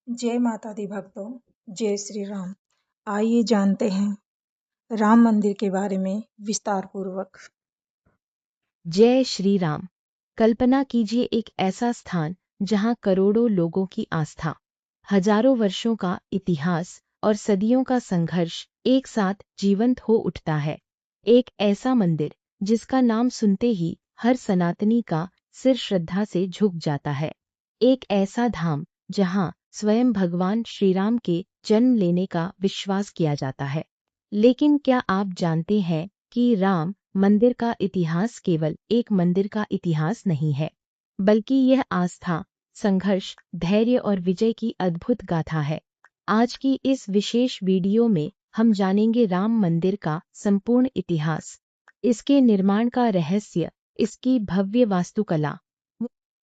जय माता दी भक्तों, जय श्री राम। आइए जानते हैं राम मंदिर के बारे में विस्तार पूर्वक। जय श्री राम। कल्पना कीजिए एक ऐसा स्थान जहां करोड़ों लोगों की आस्था, हजारों वर्षों का इतिहास और सदियों का संघर्ष एक साथ जीवंत हो उठता है। एक ऐसा मंदिर जिसका नाम सुनते ही हर सनातनी का सिर श्रद्धा से झुक जाता है। एक ऐसा धाम जहां स्वयं भगवान श्री राम के जन्म लेने का विश्वास किया जाता है। लेकिन क्या आप जानते हैं कि राम मंदिर का इतिहास केवल एक मंदिर का इतिहास नहीं है, बल्कि यह आस्था, संघर्ष, धैर्य और विजय की अद्भुत गाथा है। आज की इस विशेष वीडियो में हम जानेंगे राम मंदिर का संपूर्ण इतिहास, इसके निर्माण का रहस्य, इसकी भव्य वास्तुकला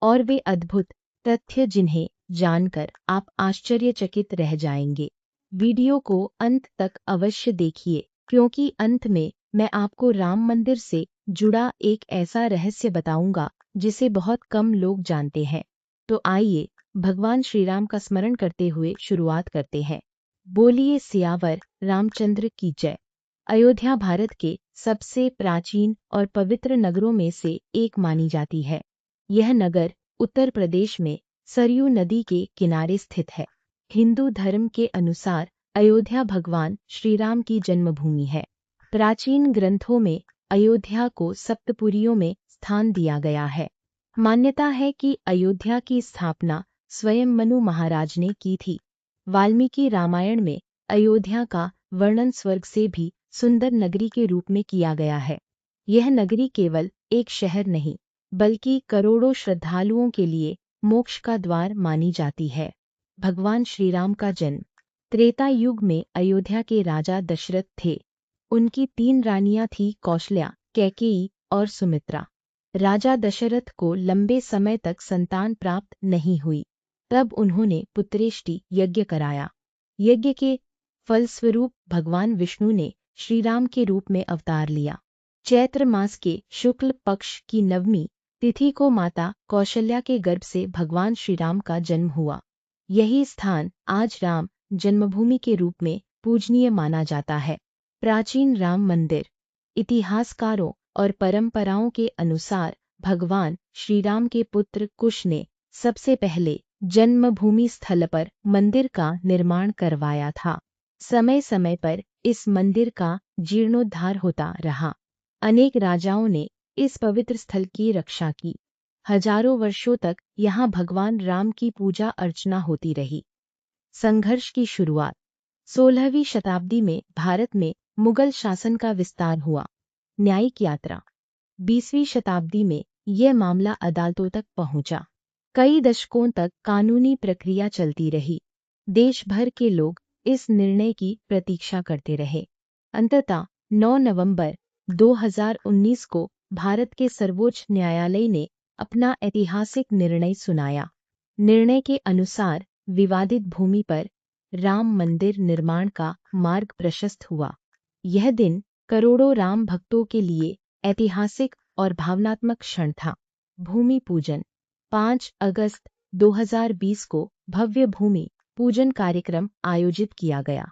और वे अद्भुत तथ्य जिन्हें जानकर आप आश्चर्यचकित रह जाएंगे। वीडियो को अंत तक अवश्य देखिए, क्योंकि अंत में मैं आपको राम मंदिर से जुड़ा एक ऐसा रहस्य बताऊंगा जिसे बहुत कम लोग जानते हैं। तो आइए भगवान श्री राम का स्मरण करते हुए शुरुआत करते हैं। बोलिए सियावर रामचंद्र की जय। अयोध्या भारत के सबसे प्राचीन और पवित्र नगरों में से एक मानी जाती है। यह नगर उत्तर प्रदेश में सरयू नदी के किनारे स्थित है। हिंदू धर्म के अनुसार अयोध्या भगवान श्री राम की जन्मभूमि है। प्राचीन ग्रंथों में अयोध्या को सप्तपुरियों में स्थान दिया गया है। मान्यता है कि अयोध्या की स्थापना स्वयं मनु महाराज ने की थी। वाल्मीकि रामायण में अयोध्या का वर्णन स्वर्ग से भी सुंदर नगरी के रूप में किया गया है। यह नगरी केवल एक शहर नहीं, बल्कि करोड़ों श्रद्धालुओं के लिए मोक्ष का द्वार मानी जाती है। भगवान श्री राम का जन्म त्रेता युग में अयोध्या के राजा दशरथ थे। उनकी 3 रानियां थीं, कौशल्या, कैकेयी और सुमित्रा। राजा दशरथ को लंबे समय तक संतान प्राप्त नहीं हुई। तब उन्होंने पुत्रेष्टि यज्ञ कराया। यज्ञ के फलस्वरूप भगवान विष्णु ने श्री राम के रूप में अवतार लिया। चैत्र मास के शुक्ल पक्ष की नवमी तिथि को माता कौशल्या के गर्भ से भगवान श्री राम का जन्म हुआ। यही स्थान आज राम जन्मभूमि के रूप में पूजनीय माना जाता है। प्राचीन राम मंदिर। इतिहासकारों और परंपराओं के अनुसार भगवान श्री राम के पुत्र कुश ने सबसे पहले जन्मभूमि स्थल पर मंदिर का निर्माण करवाया था। समय समय पर इस मंदिर का जीर्णोद्धार होता रहा। अनेक राजाओं ने इस पवित्र स्थल की रक्षा की। हजारों वर्षों तक यहाँ भगवान राम की पूजा अर्चना होती रही। संघर्ष की शुरुआत 16वीं शताब्दी में भारत में मुगल शासन का विस्तार हुआ। न्यायिक यात्रा 20वीं शताब्दी में यह मामला अदालतों तक पहुंचा। कई दशकों तक कानूनी प्रक्रिया चलती रही। देश भर के लोग इस निर्णय की प्रतीक्षा करते रहे। अंततः 9 नवंबर 2019 को भारत के सर्वोच्च न्यायालय ने अपना ऐतिहासिक निर्णय सुनाया। निर्णय के अनुसार विवादित भूमि पर राम मंदिर निर्माण का मार्ग प्रशस्त हुआ। यह दिन करोड़ों राम भक्तों के लिए ऐतिहासिक और भावनात्मक क्षण था। भूमि पूजन 5 अगस्त 2020 को भव्य भूमि पूजन कार्यक्रम आयोजित किया गया।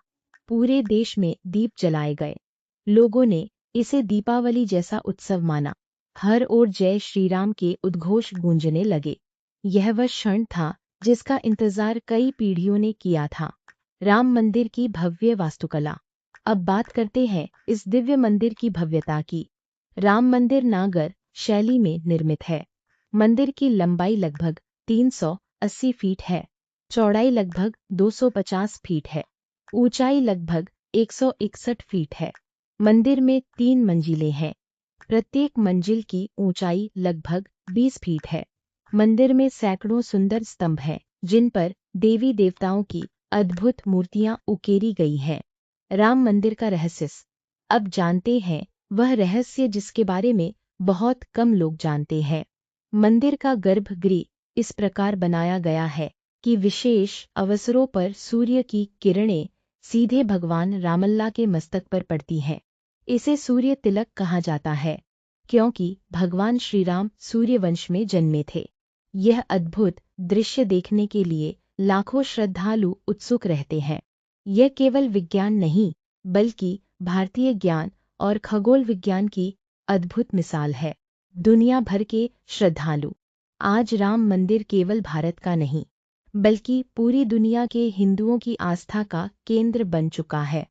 पूरे देश में दीप जलाए गए। लोगों ने इसे दीपावली जैसा उत्सव माना। हर ओर जय श्री राम के उद्घोष गूंजने लगे। यह वह क्षण था जिसका इंतजार कई पीढ़ियों ने किया था। राम मंदिर की भव्य वास्तुकला। अब बात करते हैं इस दिव्य मंदिर की भव्यता की। राम मंदिर नागर शैली में निर्मित है। मंदिर की लंबाई लगभग 380 फीट है, चौड़ाई लगभग 250 फीट है, ऊंचाई लगभग 161 फीट है। मंदिर में 3 मंजिलें हैं। प्रत्येक मंजिल की ऊंचाई लगभग 20 फीट है। मंदिर में सैकड़ों सुंदर स्तंभ हैं, जिन पर देवी देवताओं की अद्भुत मूर्तियां उकेरी गई हैं। राम मंदिर का रहस्य। अब जानते हैं वह रहस्य जिसके बारे में बहुत कम लोग जानते हैं। मंदिर का गर्भगृह इस प्रकार बनाया गया है कि विशेष अवसरों पर सूर्य की किरणें सीधे भगवान रामलला के मस्तक पर पड़ती हैं। इसे सूर्य तिलक कहा जाता है, क्योंकि भगवान श्री राम सूर्य वंश में जन्मे थे। यह अद्भुत दृश्य देखने के लिए लाखों श्रद्धालु उत्सुक रहते हैं। यह केवल विज्ञान नहीं, बल्कि भारतीय ज्ञान और खगोल विज्ञान की अद्भुत मिसाल है। दुनिया भर के श्रद्धालु आज राम मंदिर केवल भारत का नहीं, बल्कि पूरी दुनिया के हिंदुओं की आस्था का केंद्र बन चुका है।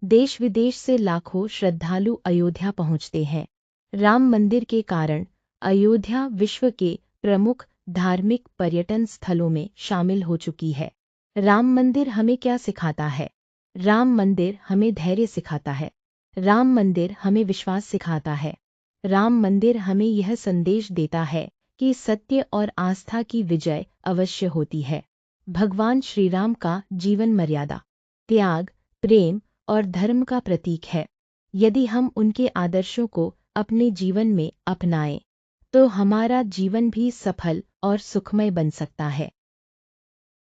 देश विदेश से लाखों श्रद्धालु अयोध्या पहुंचते हैं। राम मंदिर के कारण अयोध्या विश्व के प्रमुख धार्मिक पर्यटन स्थलों में शामिल हो चुकी है। राम मंदिर हमें क्या सिखाता है? राम मंदिर हमें धैर्य सिखाता है। राम मंदिर हमें विश्वास सिखाता है। राम मंदिर हमें यह संदेश देता है कि सत्य और आस्था की विजय अवश्य होती है। भगवान श्री राम का जीवन मर्यादा, त्याग, प्रेम और धर्म का प्रतीक है। यदि हम उनके आदर्शों को अपने जीवन में अपनाएं, तो हमारा जीवन भी सफल और सुखमय बन सकता है।